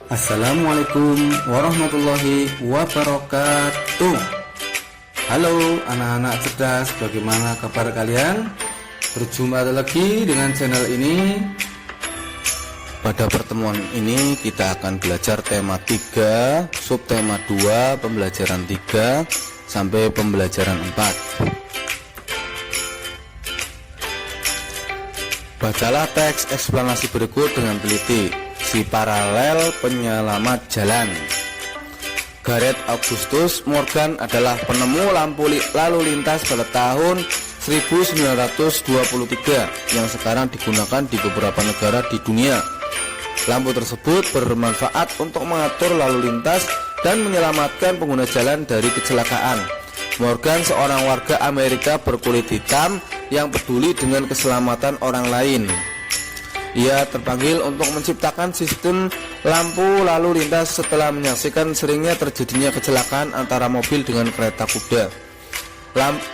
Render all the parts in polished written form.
Assalamualaikum warahmatullahi wabarakatuh. Halo anak-anak cerdas, bagaimana kabar kalian? Berjumpa lagi dengan channel ini. Pada pertemuan ini kita akan belajar tema 3, subtema 2, pembelajaran 3 sampai pembelajaran 4. Bacalah teks eksplanasi berikut dengan teliti. Si paralel penyelamat jalan. Gareth Augustus Morgan adalah penemu lampu lalu lintas pada tahun 1923 yang sekarang digunakan di beberapa negara di dunia. Lampu tersebut bermanfaat untuk mengatur lalu lintas dan menyelamatkan pengguna jalan dari kecelakaan. Morgan seorang warga Amerika berkulit hitam yang peduli dengan keselamatan orang lain. Ia terpanggil untuk menciptakan sistem lampu lalu lintas setelah menyaksikan seringnya terjadinya kecelakaan antara mobil dengan kereta kuda.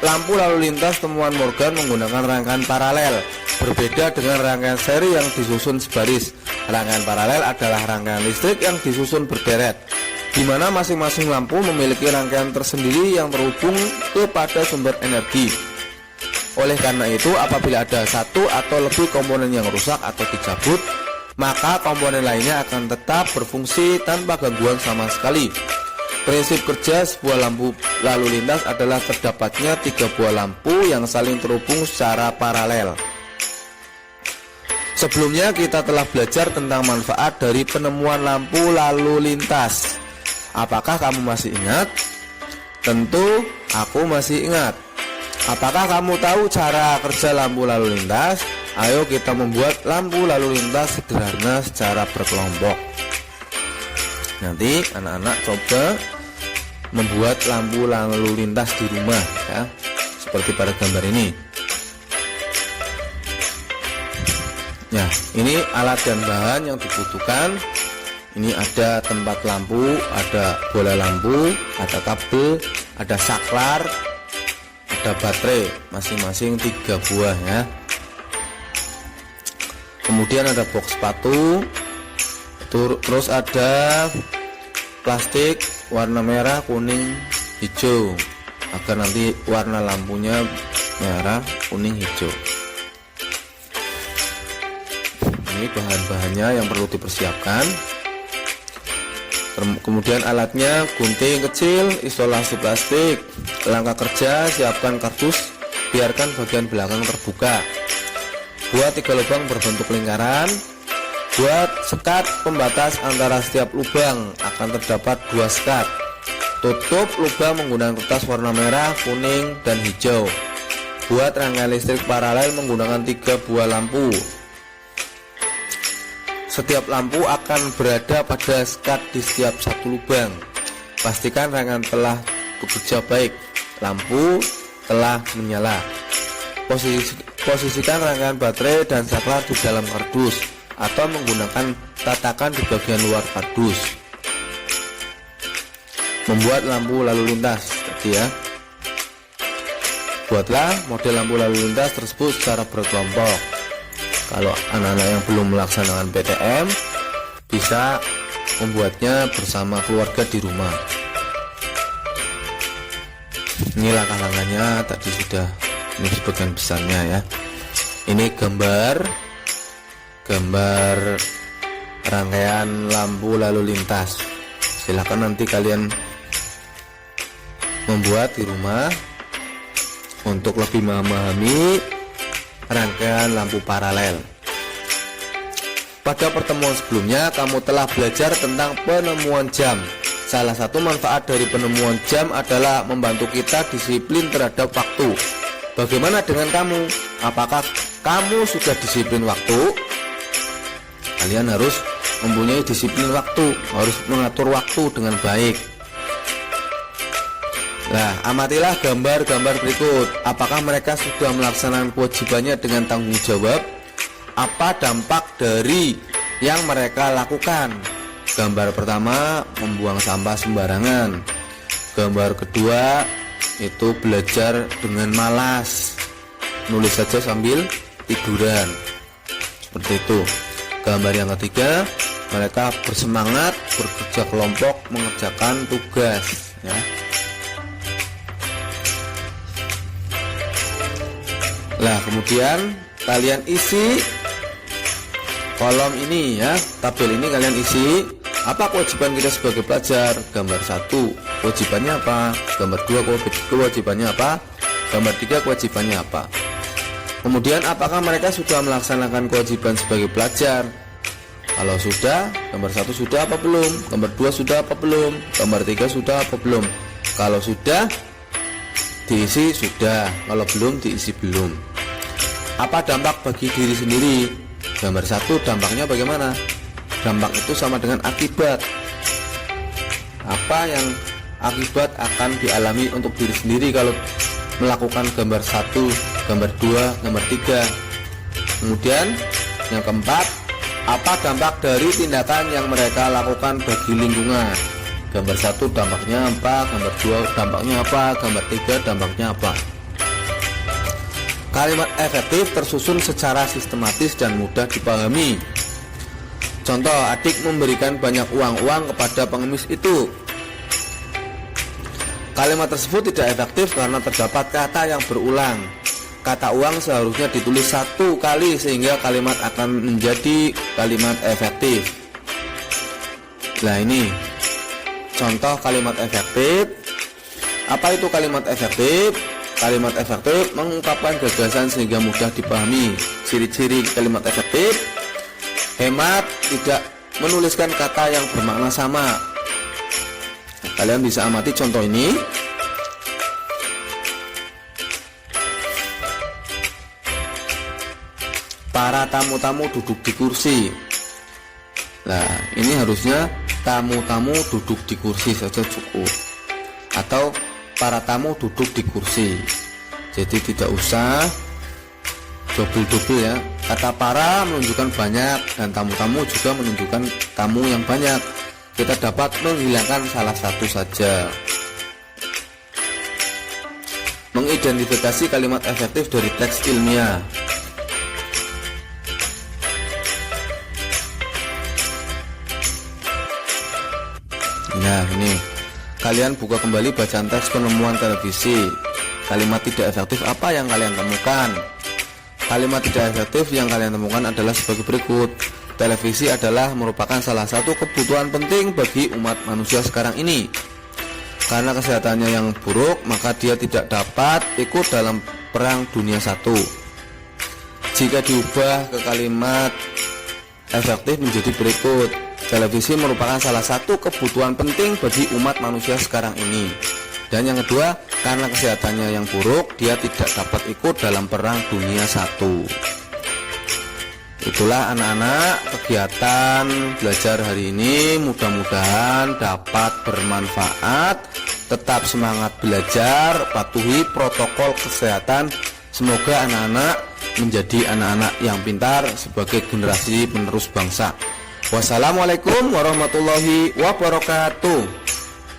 Lampu lalu lintas temuan Morgan menggunakan rangkaian paralel, berbeda dengan rangkaian seri yang disusun sebaris. Rangkaian paralel adalah rangkaian listrik yang disusun berderet, di mana masing-masing lampu memiliki rangkaian tersendiri yang terhubung kepada sumber energi. Oleh karena itu, apabila ada satu atau lebih komponen yang rusak atau dicabut, maka komponen lainnya akan tetap berfungsi tanpa gangguan sama sekali. Prinsip kerja sebuah lampu lalu lintas adalah terdapatnya 3 buah lampu yang saling terhubung secara paralel. Sebelumnya kita telah belajar tentang manfaat dari penemuan lampu lalu lintas. Apakah kamu masih ingat? Tentu aku masih ingat. Apakah kamu tahu cara kerja lampu lalu lintas? Ayo kita membuat lampu lalu lintas sederhana secara berkelompok. Nanti anak-anak coba membuat lampu lalu lintas di rumah ya, seperti pada gambar ini. Ya, ini alat dan bahan yang dibutuhkan. Ini ada tempat lampu, ada bola lampu, ada kabel, ada saklar, ada baterai, masing-masing 3 buah ya. Kemudian ada box sepatu, terus ada plastik warna merah, kuning, hijau, agar nanti warna lampunya merah, kuning, hijau. Ini bahan-bahannya yang perlu dipersiapkan. Kemudian alatnya gunting kecil, isolasi plastik. Langkah kerja, siapkan kardus, biarkan bagian belakang terbuka. Buat 3 lubang berbentuk lingkaran. Buat sekat pembatas antara setiap lubang, akan terdapat 2 sekat. Tutup lubang menggunakan kertas warna merah, kuning, dan hijau. Buat rangkaian listrik paralel menggunakan 3 buah lampu. Setiap lampu akan berada pada sekat di setiap satu lubang. Pastikan rangkaian telah bekerja baik. Lampu telah menyala. Posisikan rangkaian baterai dan saklar di dalam kardus atau menggunakan tatakan di bagian luar kardus. Membuat lampu lalu lintas tadi ya. Buatlah model lampu lalu lintas tersebut secara berkelompok. Kalau anak-anak yang belum melaksanakan PTM, bisa membuatnya bersama keluarga di rumah. Ini langkah-langkahnya tadi sudah, ini sebagian besarnya ya. Ini gambar rangkaian lampu lalu lintas. Silahkan nanti kalian membuat di rumah untuk lebih memahami rangkaian lampu paralel. Pada pertemuan sebelumnya kamu telah belajar tentang penemuan jam. Salah satu manfaat dari penemuan jam adalah membantu kita disiplin terhadap waktu. Bagaimana dengan kamu? Apakah kamu sudah disiplin waktu? Kalian harus mempunyai disiplin waktu, harus mengatur waktu dengan baik. Nah, amatilah gambar-gambar berikut. Apakah mereka sudah melaksanakan kewajibannya dengan tanggung jawab? Apa dampak dari yang mereka lakukan? Gambar pertama, membuang sampah sembarangan. Gambar kedua, itu belajar dengan malas, nulis saja sambil tiduran, seperti itu. Gambar yang ketiga, mereka bersemangat bekerja kelompok mengerjakan tugas ya. Nah, kemudian kalian isi kolom ini ya, tabel ini kalian isi apa kewajiban kita sebagai pelajar. Gambar 1 kewajibannya apa, gambar 2 kewajibannya apa, gambar 3 kewajibannya apa. Kemudian apakah mereka sudah melaksanakan kewajiban sebagai pelajar. Kalau sudah, gambar 1 sudah apa belum, gambar 2 sudah apa belum, gambar 3 sudah apa belum. Kalau sudah diisi sudah, kalau belum diisi belum. Apa dampak bagi diri sendiri? Gambar 1 dampaknya bagaimana? Dampak itu sama dengan akibat. Apa yang akibat akan dialami untuk diri sendiri kalau melakukan gambar 1, gambar 2, gambar 3. Kemudian yang keempat, apa dampak dari tindakan yang mereka lakukan bagi lingkungan? Gambar 1 dampaknya apa, gambar 2 dampaknya apa, gambar 3 dampaknya apa. Kalimat efektif tersusun secara sistematis dan mudah dipahami. Contoh, adik memberikan banyak uang kepada pengemis itu. Kalimat tersebut tidak efektif karena terdapat kata yang berulang. Kata uang seharusnya ditulis 1 kali sehingga kalimat akan menjadi kalimat efektif. Nah, ini contoh kalimat efektif. Apa itu kalimat efektif? Kalimat efektif mengungkapkan gagasan sehingga mudah dipahami. Ciri-ciri kalimat efektif: hemat, tidak menuliskan kata yang bermakna sama. Kalian bisa amati contoh ini. Para tamu-tamu duduk di kursi. Nah, ini harusnya tamu-tamu duduk di kursi saja cukup, atau para tamu duduk di kursi. Jadi tidak usah double-double ya. Kata para menunjukkan banyak dan tamu-tamu juga menunjukkan tamu yang banyak. Kita dapat menghilangkan salah satu saja. Mengidentifikasi kalimat efektif dari teks ilmiah. Nah, ini kalian buka kembali bacaan teks penemuan televisi. Kalimat tidak efektif apa yang kalian temukan? Kalimat tidak efektif yang kalian temukan adalah sebagai berikut. Televisi adalah merupakan salah satu kebutuhan penting bagi umat manusia sekarang ini. Karena kesehatannya yang buruk, maka dia tidak dapat ikut dalam Perang Dunia I. Jika diubah ke kalimat efektif menjadi berikut. Televisi merupakan salah satu kebutuhan penting bagi umat manusia sekarang ini. Dan yang kedua, karena kesehatannya yang buruk, dia tidak dapat ikut dalam Perang Dunia I. Itulah anak-anak kegiatan belajar hari ini. Mudah-mudahan dapat bermanfaat. Tetap semangat belajar, patuhi protokol kesehatan. Semoga anak-anak menjadi anak-anak yang pintar sebagai generasi penerus bangsa. Wassalamualaikum warahmatullahi wabarakatuh.